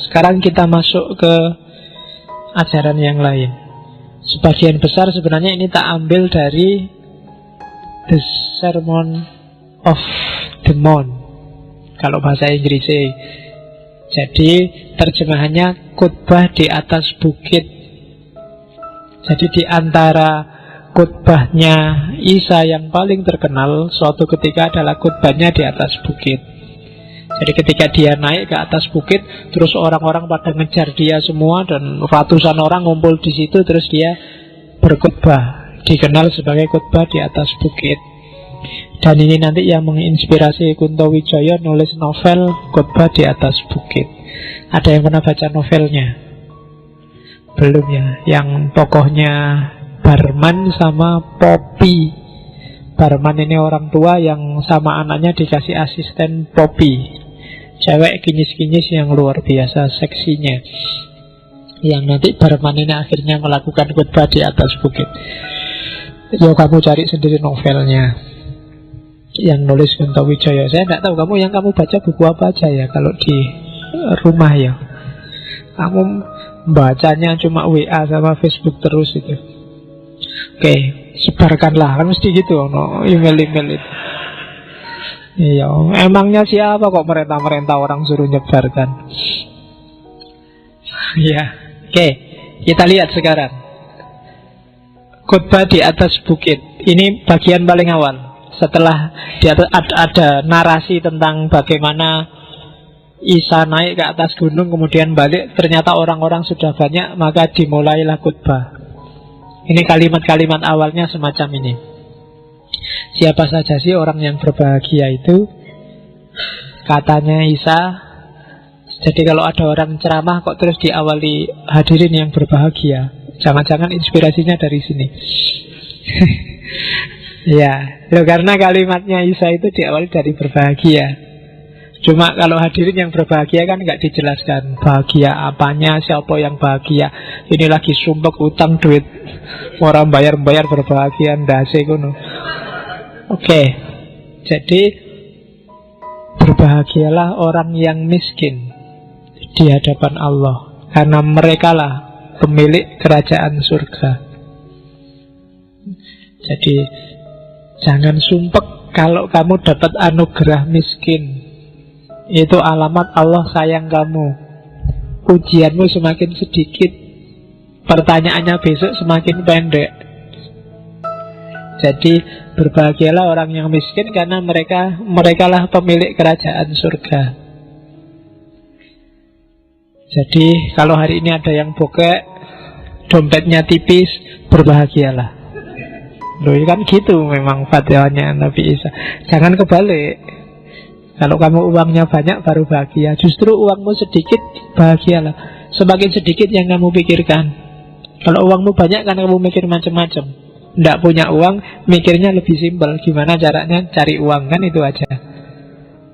Sekarang kita masuk ke ajaran yang lain. Sebagian besar sebenarnya ini tak ambil dari The Sermon of the Mount, kalau bahasa Inggrisnya. Jadi terjemahannya khotbah di atas bukit. Jadi di antara khotbahnya Isa yang paling terkenal suatu ketika adalah khotbahnya di atas bukit. Jadi ketika dia naik ke atas bukit, terus orang-orang pada ngejar dia semua, dan ratusan orang ngumpul di situ, terus dia berkhotbah, dikenal sebagai khotbah di atas bukit. Dan ini nanti yang menginspirasi Kunto Wijoyo nulis novel Khotbah di Atas Bukit. Ada yang pernah baca novelnya? Belum ya? Yang tokohnya Barman sama Poppy. Barman ini orang tua yang sama anaknya dikasih asisten Poppy, cewek kinyis-kinyis yang luar biasa seksinya, yang nanti Barman ini akhirnya melakukan khotbah di atas bukit. Yo, kamu cari sendiri novelnya, yang nulis Kunto Wijoyo. Saya tidak tahu kamu baca buku apa aja ya kalau di rumah ya. Kamu bacanya cuma WA sama Facebook terus itu. Oke, sebarkanlah, kan mesti gitu, no email-email itu. Iya, emangnya siapa kok merintah-merintah orang suruh nyebarkan? Ya, oke, kita lihat sekarang khotbah di atas bukit. Ini bagian paling awal. Setelah di atas ada narasi tentang bagaimana Isa naik ke atas gunung kemudian balik, ternyata orang-orang sudah banyak, maka dimulailah khotbah. Ini kalimat-kalimat awalnya semacam ini. Siapa saja sih orang yang berbahagia itu? Katanya Isa. Jadi kalau ada orang ceramah kok terus diawali hadirin yang berbahagia, jangan-jangan inspirasinya dari sini. Ya, karena kalimatnya Isa itu diawali dari berbahagia. Cuma kalau hadirin yang berbahagia kan nggak dijelaskan bahagia apanya, siapa yang bahagia. Ini lagi sumpek utang duit, orang bayar-bayar berbahagia ndase kuno. Oke, jadi berbahagialah orang yang miskin di hadapan Allah, karena merekalah pemilik kerajaan surga. Jadi jangan sumpek kalau kamu dapat anugerah miskin. Itu alamat Allah sayang kamu. Ujianmu semakin sedikit, pertanyaannya besok semakin pendek. Jadi berbahagialah orang yang miskin, karena merekalah pemilik kerajaan surga. Jadi kalau hari ini ada yang bokek, dompetnya tipis, berbahagialah. Loh, kan gitu memang fatwanya Nabi Isa. Jangan kebalik. Kalau kamu uangnya banyak baru bahagia. Justru uangmu sedikit, bahagialah. Semakin sedikit yang kamu pikirkan. Kalau uangmu banyak kan kamu mikir macam-macam. Tidak punya uang, mikirnya lebih simpel. Gimana caranya cari uang, kan itu aja.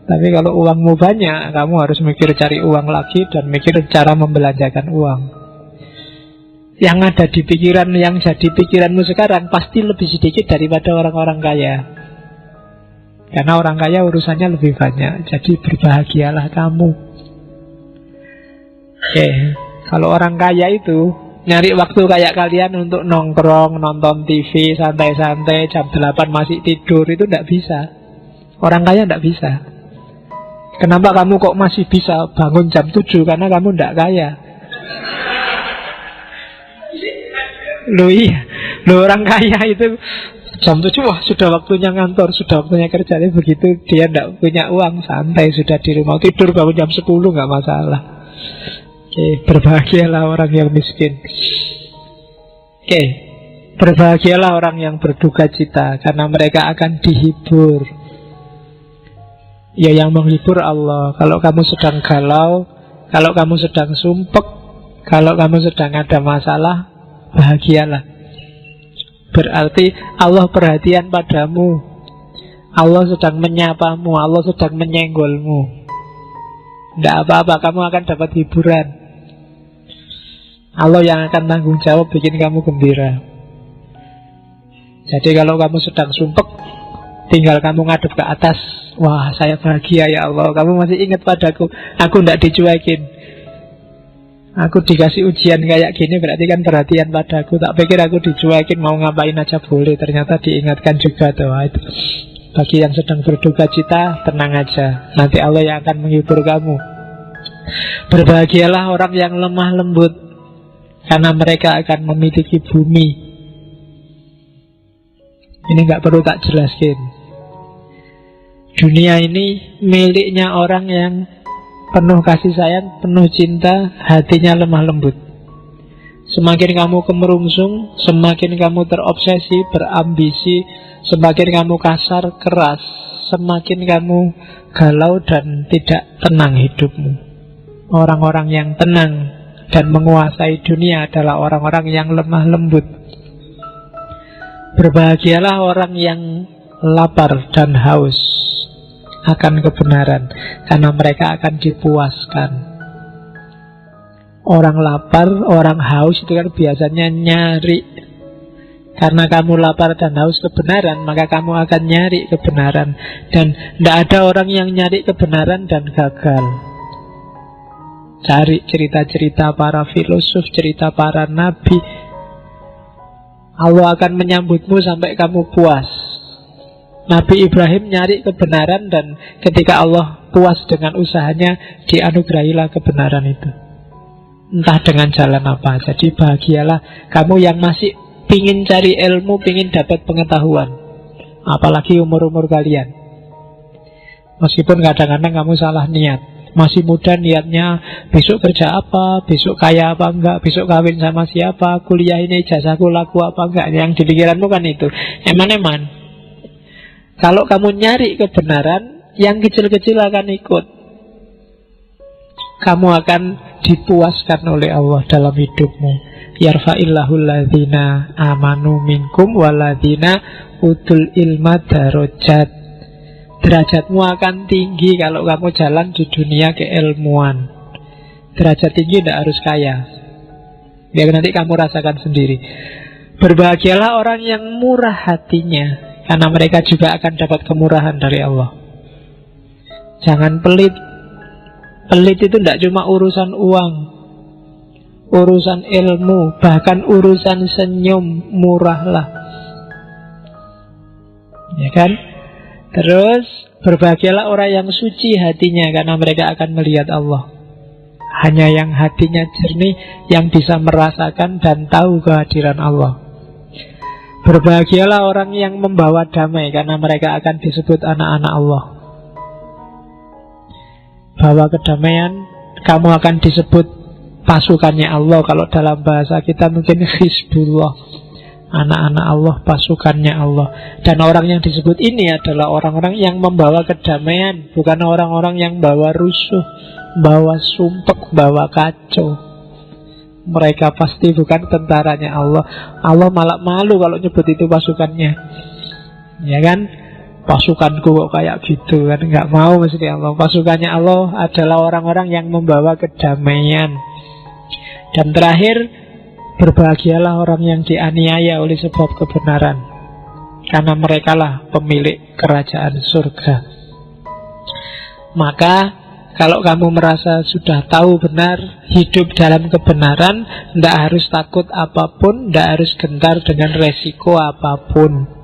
Tapi kalau uangmu banyak, kamu harus mikir cari uang lagi, dan mikir cara membelanjakan uang. Yang ada di pikiran, yang jadi pikiranmu sekarang pasti lebih sedikit daripada orang-orang kaya. Karena orang kaya urusannya lebih banyak. Jadi berbahagialah kamu. Oke, kalau orang kaya itu nyari waktu kayak kalian untuk nongkrong, nonton TV, santai-santai, jam 8 masih tidur, itu tidak bisa. Orang kaya tidak bisa. Kenapa kamu kok masih bisa bangun jam 7? Karena kamu tidak kaya. Loh iya, loh orang kaya itu jam 7, wah sudah waktunya ngantor, sudah waktunya kerja. Begitu dia tidak punya uang, santai sudah di rumah, tidur bangun jam 10 nggak masalah. Oke, berbahagialah orang yang miskin. Oke, berbahagialah orang yang berduka cita, karena mereka akan dihibur. Ya, yang menghibur Allah. Kalau kamu sedang galau, kalau kamu sedang sumpek, kalau kamu sedang ada masalah, bahagialah. Berarti Allah perhatian padamu. Allah sedang menyapamu, Allah sedang menyenggolmu. Tidak apa-apa, kamu akan dapat hiburan. Allah yang akan tanggung jawab bikin kamu gembira. Jadi kalau kamu sedang sumpek, tinggal kamu ngadep ke atas. Wah, saya bahagia ya Allah, kamu masih ingat padaku, aku tidak dicuekin. Aku dikasih ujian kayak gini berarti kan perhatian padaku. Tak pikir aku dicuekin, mau ngapain aja boleh. Ternyata diingatkan juga tuh. Itu bagi yang sedang berduka cita, tenang aja, nanti Allah yang akan menghibur kamu. Berbahagialah orang yang lemah lembut, karena mereka akan memiliki bumi. Ini gak perlu tak jelaskan. Dunia ini miliknya orang yang penuh kasih sayang, penuh cinta, hatinya lemah lembut. Semakin kamu kemerungsung, semakin kamu terobsesi, berambisi, semakin kamu kasar, keras, semakin kamu galau dan tidak tenang hidupmu. Orang-orang yang tenang dan menguasai dunia adalah orang-orang yang lemah lembut. Berbahagialah orang yang lapar dan haus akan kebenaran, karena mereka akan dipuaskan. Orang lapar, orang haus itu kan biasanya nyari. Karena kamu lapar dan haus kebenaran, maka kamu akan nyari kebenaran. Dan tidak ada orang yang nyari kebenaran dan gagal. Cari cerita-cerita para filosof, cerita para nabi, Allah akan menyambutmu sampai kamu puas. Nabi Ibrahim nyari kebenaran, dan ketika Allah puas dengan usahanya, dianugerahilah kebenaran itu. Entah dengan jalan apa. Jadi bahagialah kamu yang masih pingin cari ilmu, pingin dapat pengetahuan. Apalagi umur-umur kalian. Meskipun kadang-kadang kamu salah niat. Masih muda niatnya besok kerja apa, besok kaya apa enggak, besok kawin sama siapa, kuliah ini ijazahku laku apa enggak. Yang di pikiranmu kan itu eman-eman. Kalau kamu nyari kebenaran, yang kecil-kecil akan ikut. Kamu akan dipuaskan oleh Allah dalam hidupmu. Yarfa'illahul ladzina amanu minkum waladzina utul ilma darajat. Derajatmu akan tinggi kalau kamu jalan di dunia keilmuan. Derajat tinggi tidak harus kaya. Biar nanti kamu rasakan sendiri. Berbahagialah orang yang murah hatinya, karena mereka juga akan dapat kemurahan dari Allah. Jangan pelit. Pelit itu tidak cuma urusan uang, urusan ilmu, bahkan urusan senyum, murahlah. Ya kan? Terus berbahagialah orang yang suci hatinya, karena mereka akan melihat Allah. Hanya yang hatinya jernih yang bisa merasakan dan tahu kehadiran Allah. Berbahagialah orang yang membawa damai, karena mereka akan disebut anak-anak Allah. Bawa kedamaian, kamu akan disebut pasukannya Allah. Kalau dalam bahasa kita mungkin Hizbullah, anak-anak Allah, pasukannya Allah. Dan orang yang disebut ini adalah orang-orang yang membawa kedamaian, bukan orang-orang yang bawa rusuh, bawa sumpek, bawa kacau. Mereka pasti bukan tentaranya Allah. Allah malah malu kalau nyebut itu pasukannya. Ya kan? Pasukanku kok kayak gitu kan. Nggak mau mesti Allah. Pasukannya Allah adalah orang-orang yang membawa kedamaian. Dan terakhir, berbahagialah orang yang dianiaya oleh sebab kebenaran, karena merekalah pemilik kerajaan surga. Maka kalau kamu merasa sudah tahu benar, hidup dalam kebenaran, tidak harus takut apapun, tidak harus gentar dengan resiko apapun.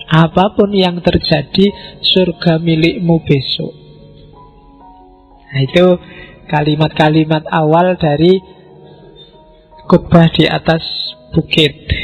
Apapun yang terjadi, surga milikmu besok. Nah, itu kalimat-kalimat awal dari khutbah di atas bukit.